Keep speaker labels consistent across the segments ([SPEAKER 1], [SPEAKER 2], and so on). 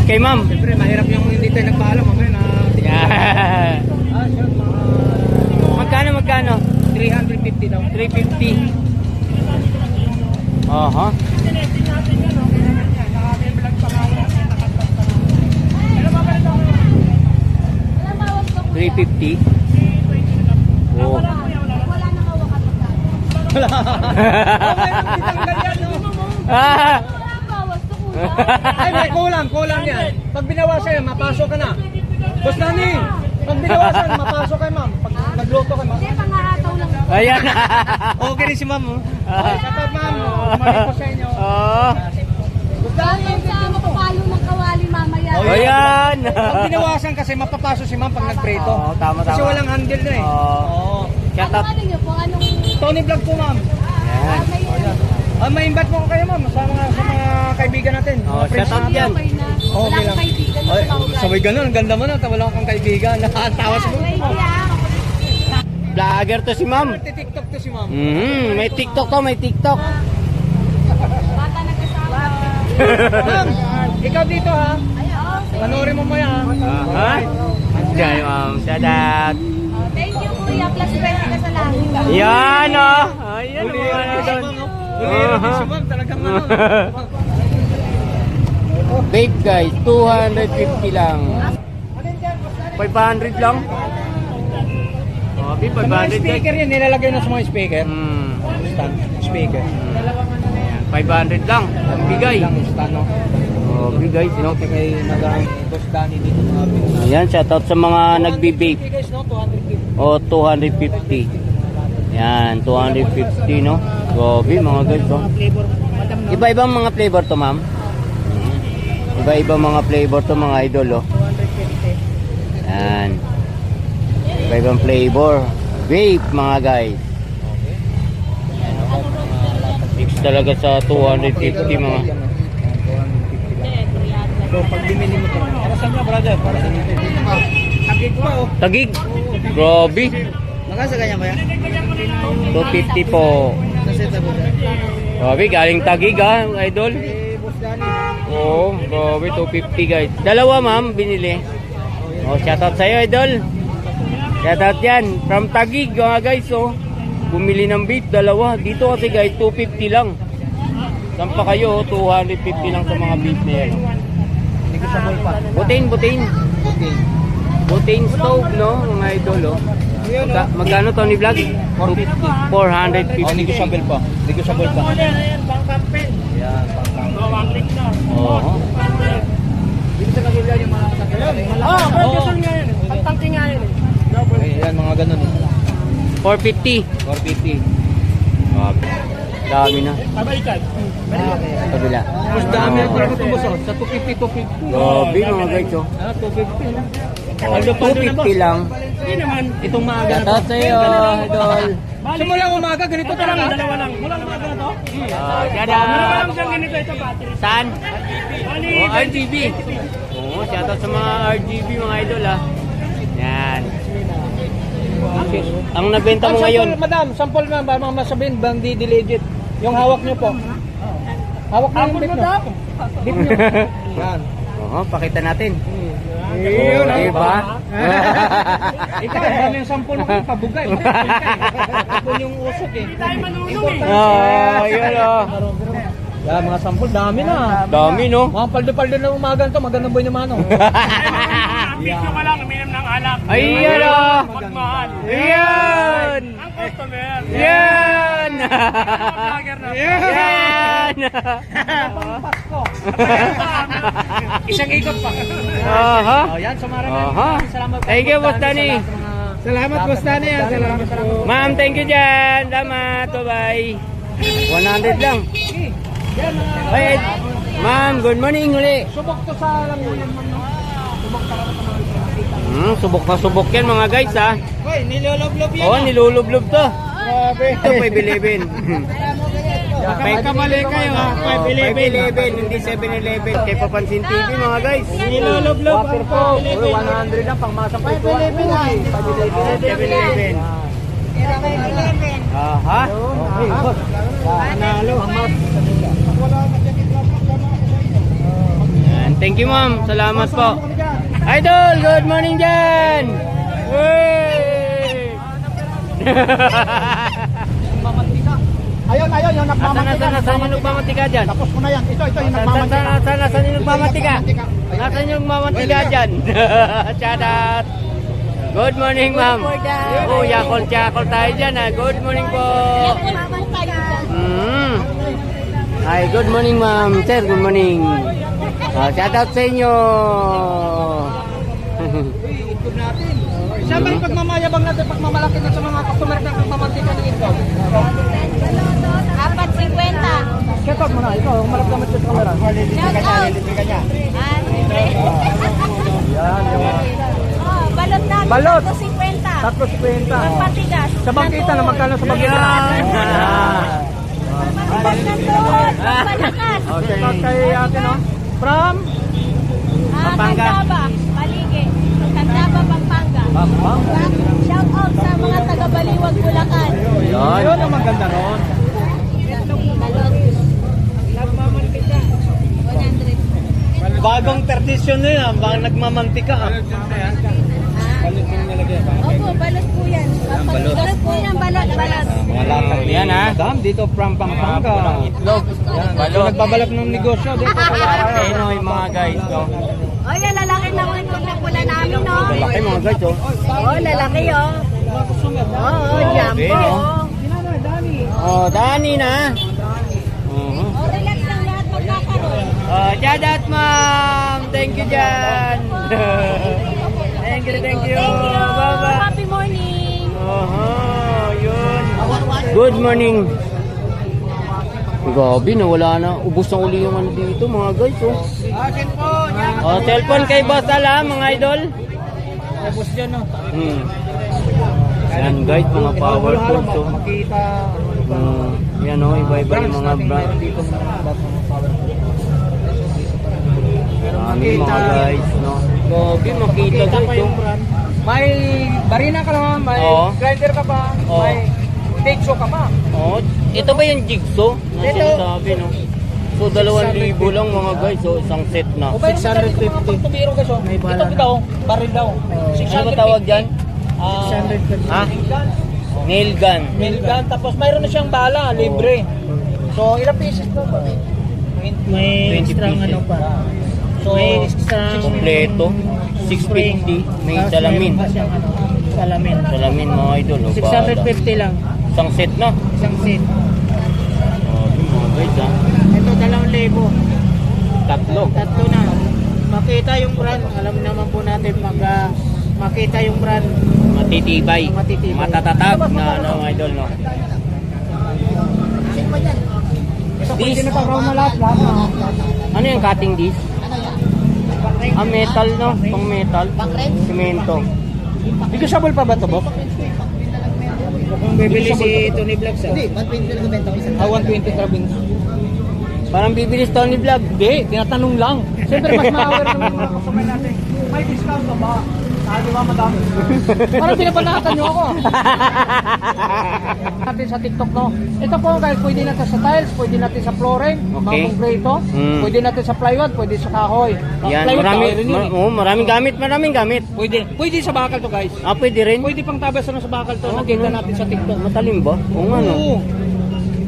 [SPEAKER 1] kay ma'am.
[SPEAKER 2] Siyempre, mahirap yung hindi tayo nagpaalam. Mamaya na...
[SPEAKER 1] Yan. Magkano?
[SPEAKER 2] 350 daw.
[SPEAKER 1] 350. Aha. 350. Oh. Ah.
[SPEAKER 2] Ay, may kulang yan. Pag binawasan yan, mapasok ka na. Boss Danny, pag binawasan, mapasok kayo ma'am. Pag nagluto kayo ma'am.
[SPEAKER 3] Hindi, pangahataw lang.
[SPEAKER 1] Ayan.
[SPEAKER 2] Okay rin si ma'am. Kapag ma'am, umalit po sa inyo.
[SPEAKER 1] Oh.
[SPEAKER 3] Hanggang sa mapapalo ng kawali mamaya.
[SPEAKER 1] Ayan.
[SPEAKER 2] Pag binawasan kasi, mapapasok si ma'am pag nagpreto.
[SPEAKER 1] Oo, tama.
[SPEAKER 2] Kasi walang handle na eh.
[SPEAKER 1] Oo. Shout out.
[SPEAKER 3] Ano niyo po? Anong...
[SPEAKER 2] Tony Vlog po ma'am.
[SPEAKER 1] Ayan.
[SPEAKER 2] May-invite mo ko kayo ma'am sa mga kaibigan natin.
[SPEAKER 1] Oh, shout out yan.
[SPEAKER 3] Okay na. Wala
[SPEAKER 2] Okay lang.
[SPEAKER 3] akong kaibigan na
[SPEAKER 2] Ay,
[SPEAKER 3] tumawag.
[SPEAKER 2] sabay ganun, ang ganda mo na. Wala akong kaibigan. Nakatawa sa mga.
[SPEAKER 1] Vlogger to si ma'am.
[SPEAKER 2] TikTok to si ma'am.
[SPEAKER 1] May TikTok to, may TikTok.
[SPEAKER 3] Bata nagkasama.
[SPEAKER 2] Ma'am, ikaw dito ha. Panoorin mo maya ha.
[SPEAKER 1] Aha. Diyan ma'am. Shout out.
[SPEAKER 3] Thank you, Kuya. Plus 20 ka sa langit.
[SPEAKER 1] Yan oh. Ayan
[SPEAKER 2] Uli
[SPEAKER 1] mga
[SPEAKER 2] rin si
[SPEAKER 1] doon.
[SPEAKER 2] ma'am. Uli rin si ma'am. Talagang ano.
[SPEAKER 1] Babe guys, 250 lang. 500 lang. Oh, babe,
[SPEAKER 2] Sa mga
[SPEAKER 1] 500 guys.
[SPEAKER 2] speaker yan, nilalagay na sa mga speaker. Stand, speaker.
[SPEAKER 1] Ayan, 500 lang. Ang bigay.
[SPEAKER 2] Lang stand, no?
[SPEAKER 1] Oh, bigay, no?
[SPEAKER 2] Kay nagang Boss Danny dito mga Pinoy.
[SPEAKER 1] Ayan, shoutout sa mga nagbi-vape.
[SPEAKER 2] Guys, no? 250.
[SPEAKER 1] O, 250. Yan, 250, no? Grabe, mga guys, oh.
[SPEAKER 2] Flavor, madam no?
[SPEAKER 1] Iba-ibang mga flavor to, ma'am. Iba-ibang mga flavor to, mga idol, oh.
[SPEAKER 2] 250.
[SPEAKER 1] Yan. Iba-ibang flavor. Vape, mga guys. Fix talaga sa 250, mga.
[SPEAKER 2] So, pag bimili mo to, para saan ka, brother? Para saan ka? Tagig pa, oh.
[SPEAKER 1] Tagig. Grabe.
[SPEAKER 2] Magkasa ganyan ba yan?
[SPEAKER 1] 250 po.
[SPEAKER 2] Nasita ko dyan.
[SPEAKER 1] Grabe, galing Tagig, ha, idol.
[SPEAKER 2] Boss Danny.
[SPEAKER 1] Oo, grabe, 250 guys. Dalawa ma'am, binili. Oh, shoutout sa'yo, idol. Shoutout yan. From Tagig, mga guys, oh. Bumili ng vape, dalawa. Dito kasi guys, 250 lang. Saan pa kayo, 250 lang sa mga vape na yan.
[SPEAKER 2] Hindi ko sa ball pa.
[SPEAKER 1] Butain.
[SPEAKER 2] Okay.
[SPEAKER 1] Butain stove, no, mga idol, oh. Magkano, Tony Vlog?
[SPEAKER 2] 450.
[SPEAKER 1] 450.
[SPEAKER 2] Oh, hindi ko sa ball pa. Hindi ko sa ball pa. Yan, pang campaign. Yan, pang campaign.
[SPEAKER 1] Oo.
[SPEAKER 2] Dito sa kabila yung mga kasakyan.
[SPEAKER 3] pwede saan nga yun. Pagtangki nga yun.
[SPEAKER 2] Yan, mga ganun.
[SPEAKER 1] 450.
[SPEAKER 2] 450.
[SPEAKER 1] Dami na.
[SPEAKER 3] Pabalikan.
[SPEAKER 1] Kabila.
[SPEAKER 2] Mas dami ang parang tumos, oh. Sa 250, 250.
[SPEAKER 1] Grabe, mga guys, oh.
[SPEAKER 2] 250.
[SPEAKER 1] 250 lang.
[SPEAKER 3] Hindi naman.
[SPEAKER 2] Itong maaga na to.
[SPEAKER 1] Shoutout sa'yo, idol.
[SPEAKER 2] Simulang umaga, ganito talaga.
[SPEAKER 3] Dalawa lang. Mulang umaga na to.
[SPEAKER 1] Shout
[SPEAKER 3] Dalawa lang
[SPEAKER 1] out.
[SPEAKER 3] siyang ganito ito battery.
[SPEAKER 1] Saan?
[SPEAKER 3] Bali,
[SPEAKER 1] Oh, RGB. Oo, shoutout sa mga RGB, mga idol, ah. Yan. Ang nabenta mo ngayon.
[SPEAKER 2] Madam, sample na ba mga masabihin bang di legit? Yung hawak niyo po. Hawak mo yung bit niyo. Bit niyo. Yan.
[SPEAKER 1] Oo, pakita natin.
[SPEAKER 2] Yun,
[SPEAKER 1] Oh, diba?
[SPEAKER 2] Ikaw, dami yung sample mo kung pabugay. Ito yung usok eh.
[SPEAKER 3] tayo manunong eh.
[SPEAKER 1] Oh, yun, oh.
[SPEAKER 2] Yan, mga sample, dami na.
[SPEAKER 1] Dami, no?
[SPEAKER 2] Mga paldo-paldo na umaga to, magandang boy naman oh.
[SPEAKER 3] Picture ka lang, uminom ng alak.
[SPEAKER 1] Ayan, oh.
[SPEAKER 3] Magmahal.
[SPEAKER 1] Ayan!
[SPEAKER 3] Ang customer.
[SPEAKER 1] Yan!
[SPEAKER 3] Vlogger na.
[SPEAKER 1] Yan!
[SPEAKER 2] Pasko. Isang ikot pa.
[SPEAKER 1] Aha.
[SPEAKER 2] Oh, yan, sumarang.
[SPEAKER 1] Aha.
[SPEAKER 2] Salamat.
[SPEAKER 1] Thank you, Boss Danny.
[SPEAKER 2] Salamat, Boss Danny. Salamat po.
[SPEAKER 1] Ma'am, thank you dyan. Salamat. Bye-bye. 100 lang.
[SPEAKER 2] Yan,
[SPEAKER 1] Ay, ma'am, good morning uli.
[SPEAKER 2] subok to sa languyan man, no? Subok talaga sa mga nakita.
[SPEAKER 1] Subok na subok yan mga guys, ha.
[SPEAKER 2] Hoy, niloloblob yan.
[SPEAKER 1] Oo, nilulublob to.
[SPEAKER 2] Grabe.
[SPEAKER 1] Ito, 511.
[SPEAKER 2] Baka kamali kayo, ha?
[SPEAKER 1] 511, hindi 711. Kay Papansin TV mga guys.
[SPEAKER 2] Niloloblob ang po. 100 lang, pangmasang po ito.
[SPEAKER 1] 711. Aha.
[SPEAKER 2] Okay, boss. Panalo, ang mas.
[SPEAKER 1] Yan. Thank you ma'am. Salamat po. Idol, good morning dyan. Wey!
[SPEAKER 2] Mamantika. Ayun, yung nagmamantika.
[SPEAKER 1] Nasaan yung nagmamantika dyan?
[SPEAKER 2] Tapos ko na yan. Ito yung nagmamantika.
[SPEAKER 1] Nasaan yung nagmamantika? Nasaan yung nagmamantika dyan? Shout out. Good morning ma'am. Oh, yakol tayo dyan ha. Good morning po. Hi, good morning ma'am. Sir, good morning. Shout out sa inyo.
[SPEAKER 2] Itlog natin. Siyempre yung pagmamayabang natin, pagmamalaki na sa mga customer na pagmamantika ng itlog.
[SPEAKER 3] 4.50.
[SPEAKER 2] Ketog mo na, ikaw, umarap naman sa camera.
[SPEAKER 3] Shout out. Oh, balot namin.
[SPEAKER 2] Balot.
[SPEAKER 3] 3.50.
[SPEAKER 2] 3.50.
[SPEAKER 3] Pagpatigas.
[SPEAKER 2] Sa bangkita na magkano sa bangkita?
[SPEAKER 3] Balot na doon. Pagpalakas.
[SPEAKER 2] Okay. Kay ate no? From?
[SPEAKER 1] Pampanga.
[SPEAKER 3] Candaba. Paligid. Candaba, Pampanga. Shout out sa mga taga-Baliwag, Bulacan.
[SPEAKER 1] Yun.
[SPEAKER 2] Yun ang maganda ron.
[SPEAKER 3] Balot. 100.
[SPEAKER 2] Bagong tradisyon na yan, baka nagmamantika.
[SPEAKER 3] Opo, balot po yan. Balot po yan, balot.
[SPEAKER 2] Mga latag ni
[SPEAKER 1] Yan, ha?
[SPEAKER 2] Madam, dito from Pampanga.
[SPEAKER 1] Itlog.
[SPEAKER 2] So,
[SPEAKER 1] Balot.
[SPEAKER 2] nagbabalak ng negosyo dito.
[SPEAKER 1] Ayun o yung mga guys. No?
[SPEAKER 3] O, yan, lalaki naman itong napula namin, no?
[SPEAKER 1] Malaki mga guys. Oh.
[SPEAKER 3] Oo, lalaki, oh. Oo, jumbo.
[SPEAKER 1] no? Oh, Dani na.
[SPEAKER 3] O, relax lang lahat magkakaroon.
[SPEAKER 1] Shout out ma'am. Thank you dyan. Thank you.
[SPEAKER 3] Thank you.
[SPEAKER 1] Bye-bye.
[SPEAKER 3] Happy morning.
[SPEAKER 1] Yun. Good morning. Gabi na wala na. Ubus na uli yung ano dito mga guys. Oh, cellphone kay Boss Ala mga idol.
[SPEAKER 2] Tapos dyan, no?
[SPEAKER 1] Yan guys, mga power tools. Oh.
[SPEAKER 2] Makita.
[SPEAKER 1] Yan o, iba-iba yung mga brand.
[SPEAKER 2] Dito mga power tools.
[SPEAKER 1] Marami mga guys, no? Gabi, makita
[SPEAKER 2] Kita pa
[SPEAKER 1] dito.
[SPEAKER 2] yung brand. May barina ka naman, may
[SPEAKER 1] Oo.
[SPEAKER 2] grinder ka pa,
[SPEAKER 1] Oo.
[SPEAKER 2] may tekso ka pa.
[SPEAKER 1] Oh, ito ba yung jigsaw? Na
[SPEAKER 2] Ito.
[SPEAKER 1] sinasabi, no? So, 2,000 lang mga guys. So, isang set na.
[SPEAKER 2] O ba yung 650. Tumiro ka so. Ito daw, baril daw.
[SPEAKER 1] Ano ba tawag dyan?
[SPEAKER 2] 650.
[SPEAKER 1] Ha? Nail gun.
[SPEAKER 2] Milgan, tapos mayroon na siyang bala, libre. So, ilang pieces to ba?
[SPEAKER 1] May extra ano
[SPEAKER 2] pa. So, may extra
[SPEAKER 1] Kompleto. 650. May salamin.
[SPEAKER 2] Salamin.
[SPEAKER 1] Salamin mga idol. Oh,
[SPEAKER 2] 650 lang.
[SPEAKER 1] Isang set na.
[SPEAKER 2] Isang set.
[SPEAKER 1] Oh, mga guys ha.
[SPEAKER 2] Ito 2,000.
[SPEAKER 1] Tatlo.
[SPEAKER 2] Tatlo na. Makita yung brand. Alam naman po natin pag makita yung brand.
[SPEAKER 1] Matitibay.
[SPEAKER 2] Matitibay.
[SPEAKER 1] Matatatag na ano mga idol, no?
[SPEAKER 2] Ito
[SPEAKER 1] This-
[SPEAKER 2] pwede na pag-round na lahat.
[SPEAKER 1] Ano yung cutting disc? Metal, no? Pang metal. Semento.
[SPEAKER 2] Negotiable pa ba ito, Bob? Kung bibili si Tony Vlogs, hindi, 120 lang benta ko isa. 120 trabins.
[SPEAKER 1] Parang bibili sa Tony Vlog.
[SPEAKER 2] Hindi, tinatanong lang. Siyempre, mas ma-aware naman mga customer natin. May discount ba ba? Di ba, madami? Parang pinapanatan nyo ako. Natin sa TikTok, no? Ito po guys, pwede natin sa tiles, pwede natin sa flooring, mga
[SPEAKER 1] Okay.
[SPEAKER 2] konkreto, pwede natin sa plywood, pwede sa kahoy.
[SPEAKER 1] Yan,
[SPEAKER 2] Plywood,
[SPEAKER 1] maraming,
[SPEAKER 2] kahoy rin yun, eh.
[SPEAKER 1] maraming gamit.
[SPEAKER 2] Pwede sa bakal to guys.
[SPEAKER 1] Pwede rin.
[SPEAKER 2] Pwede pang tabas na sa bakal to, nakita natin sa TikTok.
[SPEAKER 1] Matalim ba? Oo nga, no?
[SPEAKER 2] Oo.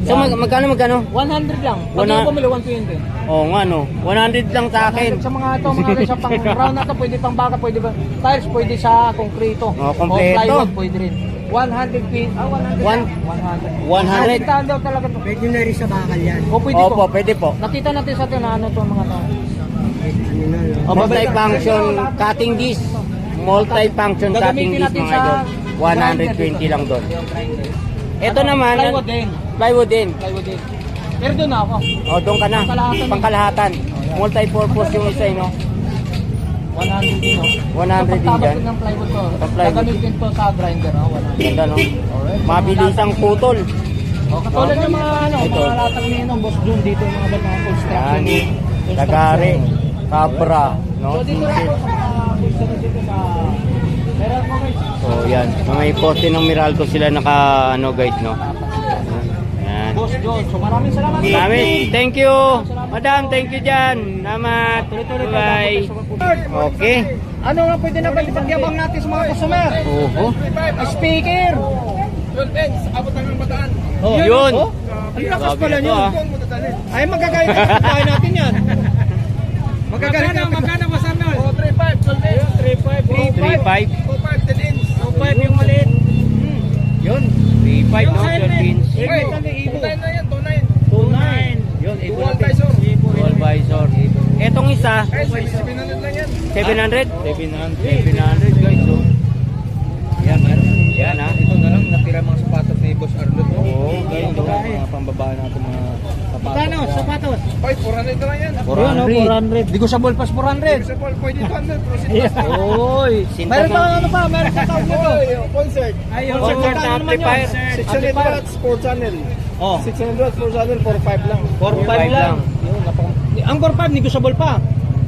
[SPEAKER 1] So, magkano?
[SPEAKER 2] 100 lang. Pag
[SPEAKER 1] Wala-
[SPEAKER 2] yung bumili, 120.
[SPEAKER 1] Oo nga, no? 100 lang sa akin.
[SPEAKER 2] Sa mga ito, mga rin sa pang round na to, pwede pang baka, pwede ba? Tiles, pwede sa konkreto.
[SPEAKER 1] Kompleto.
[SPEAKER 2] O plywood, pwede rin. 100 feet. 100.
[SPEAKER 1] 100.
[SPEAKER 2] Nakita daw talaga to.
[SPEAKER 4] Pwede na rin sa bakal yan.
[SPEAKER 2] O pwede
[SPEAKER 1] Opo,
[SPEAKER 2] po.
[SPEAKER 1] pwede po.
[SPEAKER 2] Nakita natin sa ito na ano to mga to.
[SPEAKER 4] Ano na, no?
[SPEAKER 1] Multi-function cutting disc. Multi-function cutting
[SPEAKER 2] Gagamitin
[SPEAKER 1] disc,
[SPEAKER 2] natin
[SPEAKER 1] mga
[SPEAKER 2] sa
[SPEAKER 1] idol. 120 lang doon. Ito naman,
[SPEAKER 2] Plywood din.
[SPEAKER 1] plywood din.
[SPEAKER 2] Plywood din. Pero doon ako.
[SPEAKER 1] O, doon ka na.
[SPEAKER 2] Pangkalahatan.
[SPEAKER 1] Pangkalahatan. Multi-purpose yung isa, no?
[SPEAKER 2] 100 din, no?
[SPEAKER 1] 100 din
[SPEAKER 2] Kapag
[SPEAKER 1] dyan.
[SPEAKER 2] tabas ng plywood to,
[SPEAKER 1] Pang plywood.
[SPEAKER 2] gagamitin to sa grinder, no? 100.
[SPEAKER 1] Ganda, no?
[SPEAKER 2] Alright.
[SPEAKER 1] Mabilisang putol.
[SPEAKER 2] O, katulad ng mga ano,
[SPEAKER 1] Ito.
[SPEAKER 2] mga latag ni ano, Boss Jun dito, mga mga construction.
[SPEAKER 1] Yan. Tagare. Cabra. No?
[SPEAKER 2] So, dito rin po sa mga construction dito sa... Meron mo guys.
[SPEAKER 1] So, yan. Sa may poste ng Meralco sila naka, ano guys, no? Yan.
[SPEAKER 2] Boss Boss John. So maraming salamat.
[SPEAKER 1] Thank you. Madam, thank you dyan. Salamat. Bye. Okay.
[SPEAKER 2] Ano nga pwede na ba ipagyabang natin sa mga customer?
[SPEAKER 1] Oho.
[SPEAKER 2] Speaker. Oh,
[SPEAKER 1] Yun.
[SPEAKER 2] Oh, ang lakas pala
[SPEAKER 1] Grabe
[SPEAKER 2] niyo.
[SPEAKER 1] ito, ah.
[SPEAKER 2] Ay magagalit na tayo natin yan. Magagalit na. Magkano masama?
[SPEAKER 1] 3.5.
[SPEAKER 2] 25 yung maliit.
[SPEAKER 1] Yun. 3.5 no, 12 inch.
[SPEAKER 2] Yun,
[SPEAKER 1] Dual visor. Etong isa, 700? 700 guys. So. Yan, yan ha.
[SPEAKER 2] Ito na lang natira mga sapatos ni Boss Arnold.
[SPEAKER 1] Oo,
[SPEAKER 2] Ito
[SPEAKER 1] ganito.
[SPEAKER 2] mga pambaba natin mga sapatos.
[SPEAKER 3] sapatos?
[SPEAKER 2] 400 na lang yan.
[SPEAKER 1] 400.
[SPEAKER 2] Di ko sa ball pass 400.
[SPEAKER 4] Sa ball, pwede 200.
[SPEAKER 2] Oy.
[SPEAKER 1] Sinta
[SPEAKER 2] Meron
[SPEAKER 1] mo.
[SPEAKER 2] pa ano pa? Meron pa tawag nito.
[SPEAKER 4] Concert.
[SPEAKER 2] Ayun,
[SPEAKER 1] Concert
[SPEAKER 2] ano naman yun?
[SPEAKER 1] amplifier.
[SPEAKER 4] 600 watts, 4 channel.
[SPEAKER 2] Oh,
[SPEAKER 4] 600 watts, 4 channel, 4.5 lang.
[SPEAKER 2] 4.5 lang. Yun, ang 4.5 negotiable pa.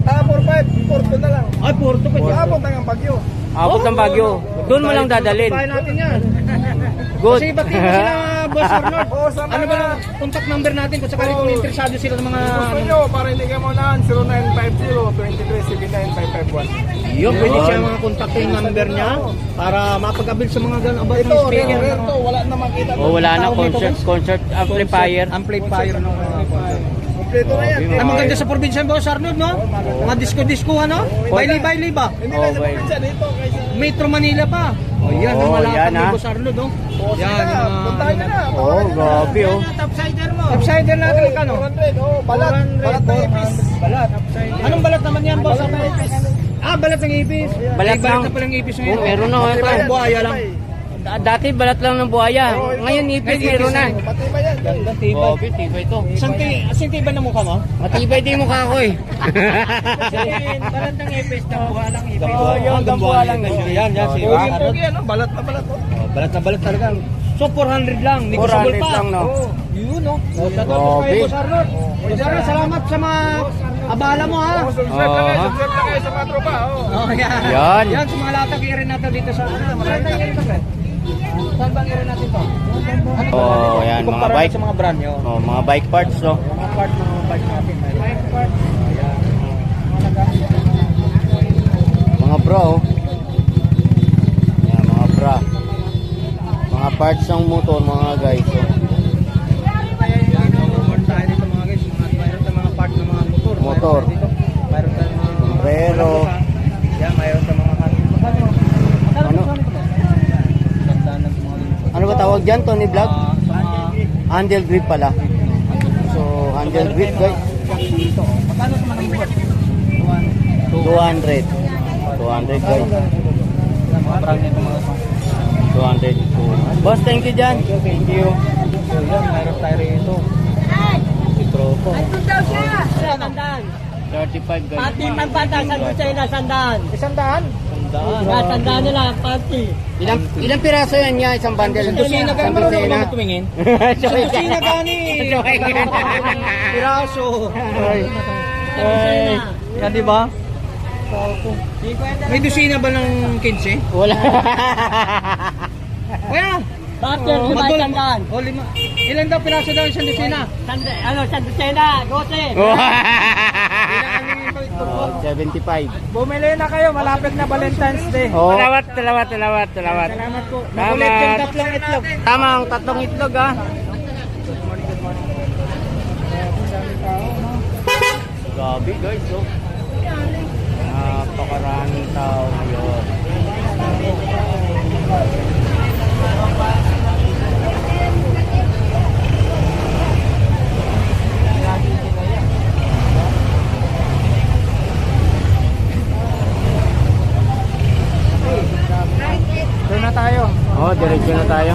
[SPEAKER 4] 4.5, 4 na lang.
[SPEAKER 2] Ay, 4 pa dyan.
[SPEAKER 4] Abot ng Bagyo.
[SPEAKER 1] Abot ng Bagyo. Doon mo lang dadalhin.
[SPEAKER 2] Tayo natin yan.
[SPEAKER 1] Good.
[SPEAKER 2] Kasi iba't iba sila, Boss Arnold.
[SPEAKER 4] Oo, sa
[SPEAKER 2] Ano ba ang contact number natin kung sakali kung interesado sila ng mga...
[SPEAKER 4] Gusto nyo, para hindi kayo maunahan, 0950-2379-551.
[SPEAKER 2] Yun, pwede siya mga contact yung number niya para mapag-abil sa mga ganun about
[SPEAKER 4] Ito,
[SPEAKER 2] ng speaker.
[SPEAKER 4] rare to, wala na makita.
[SPEAKER 1] Oh, wala na concert amplifier.
[SPEAKER 2] Amplifier ng
[SPEAKER 4] Kompleto na yan.
[SPEAKER 2] Ang maganda sa probinsya, Boss Arnold, no? Mga disco-disco, ano? Baili-baili ba?
[SPEAKER 4] Hindi
[SPEAKER 1] Oh,
[SPEAKER 4] lang sa
[SPEAKER 1] well.
[SPEAKER 4] probinsya dito. Kaysa
[SPEAKER 2] Metro Manila pa. O yan, ang
[SPEAKER 1] Oh,
[SPEAKER 2] malapad
[SPEAKER 1] yan,
[SPEAKER 2] ni
[SPEAKER 1] ah.
[SPEAKER 2] Boss Arnold, no?
[SPEAKER 4] Yan, puntahan nyo na.
[SPEAKER 1] Oh, grabe oh.
[SPEAKER 2] Topsider mo. Topsider natin ka, no?
[SPEAKER 4] 400, oh, balat. Balat na ipis.
[SPEAKER 2] Balat. Anong balat naman yan, Boss Arnold? Ah, balat ng ipis.
[SPEAKER 1] Balat
[SPEAKER 2] Ay, balat
[SPEAKER 1] ng-
[SPEAKER 2] na palang ipis
[SPEAKER 1] Oh,
[SPEAKER 2] ngayon.
[SPEAKER 1] meron na.
[SPEAKER 2] Ang buhaya lang.
[SPEAKER 1] Dati balat lang ng buhaya. Ngayon ipis meron na.
[SPEAKER 4] Pati ba yan?
[SPEAKER 2] Ganda, tibay.
[SPEAKER 1] Grabe, tibay to.
[SPEAKER 2] Asin tibay na mukha mo?
[SPEAKER 1] Matibay din yung mukha ko eh.
[SPEAKER 2] Balat ng ipis, dambuha lang ipis.
[SPEAKER 1] Oo, yung dambuha lang.
[SPEAKER 2] Yan, yan, si
[SPEAKER 4] Pogi, pogi, ano? Balat na balat. Oh.
[SPEAKER 2] Balat na balat talaga. So 400 lang, negotiable
[SPEAKER 1] 400
[SPEAKER 2] pa.
[SPEAKER 1] lang, no?
[SPEAKER 2] Oo, yun, no? Shout out
[SPEAKER 1] Grabe.
[SPEAKER 2] kay Boss Arnold. Boss Arnold, salamat sa mga abala mo, ha?
[SPEAKER 4] Oh, subscribe lang kayo, subscribe lang kayo sa mga tropa. Oh.
[SPEAKER 2] Oh, yan.
[SPEAKER 1] Yan.
[SPEAKER 2] Yan, sa mga latag i-rin natin dito sa... Saan tayo i-rin natin? Saan bang i-rin natin to?
[SPEAKER 1] Oh, yan, mga
[SPEAKER 2] Ikumpara
[SPEAKER 1] bike.
[SPEAKER 2] sa mga brand nyo.
[SPEAKER 1] Oh, mga bike parts no.
[SPEAKER 2] Mga part ng mga bike natin. Bike parts. Ayan.
[SPEAKER 1] Mga bra oh. Yan, mga bra. Mga parts ng motor mga guys. Oh.
[SPEAKER 2] Part tayo dito mga guys. Mayroon tayong mga part ng mga motor.
[SPEAKER 1] Motor.
[SPEAKER 2] Mayroon tayong mga...
[SPEAKER 1] Sombrero.
[SPEAKER 2] Yan, mayroon tayong mga...
[SPEAKER 1] Ano?
[SPEAKER 2] Tandaan ng mga ganito.
[SPEAKER 1] Ano ba tawag dyan, Tony Vlog?
[SPEAKER 2] Sa mga...
[SPEAKER 1] Handle grip pala. So, handle grip guys.
[SPEAKER 2] Magkano sa mga import?
[SPEAKER 1] 200. 200 guys.
[SPEAKER 2] Mga brand nito mga...
[SPEAKER 1] 200. Boss, thank you dyan. Thank you.
[SPEAKER 2] So yan, mayroon tayo rito. Si Tropo.
[SPEAKER 3] Ito daw siya. Sandaan.
[SPEAKER 1] 35 guys.
[SPEAKER 3] Pati pagbata sa Lucena, sandaan.
[SPEAKER 2] 100?
[SPEAKER 3] Sandaan nila, pati.
[SPEAKER 1] Ilang piraso yan niya? Isang bundle?
[SPEAKER 2] Isang dosina ka,
[SPEAKER 1] Isang
[SPEAKER 2] marunong
[SPEAKER 1] dosina.
[SPEAKER 2] ka tumingin?
[SPEAKER 1] Sorry.
[SPEAKER 2] Isang dosina gani.
[SPEAKER 1] Sorry.
[SPEAKER 2] Piraso.
[SPEAKER 1] Ay.
[SPEAKER 2] Yan, di ba? May dosina ba ng 15?
[SPEAKER 1] Wala.
[SPEAKER 2] Kuya!
[SPEAKER 3] Bakit lima
[SPEAKER 2] Madul-
[SPEAKER 3] sandaan?
[SPEAKER 2] O, 5. Ilan daw piraso daw isang dosina?
[SPEAKER 3] Sa Lucena, 12.
[SPEAKER 1] 75.
[SPEAKER 2] Bumili na kayo, malapit na Valentine's Day.
[SPEAKER 1] Oh. Salamat.
[SPEAKER 2] Salamat po. Nakulit yung tatlong itlog.
[SPEAKER 1] Tama ang tatlong itlog ah. Grabe guys oh. Napakaraming tao ngayon.
[SPEAKER 2] Doon na tayo.
[SPEAKER 1] Oh, diretso na tayo.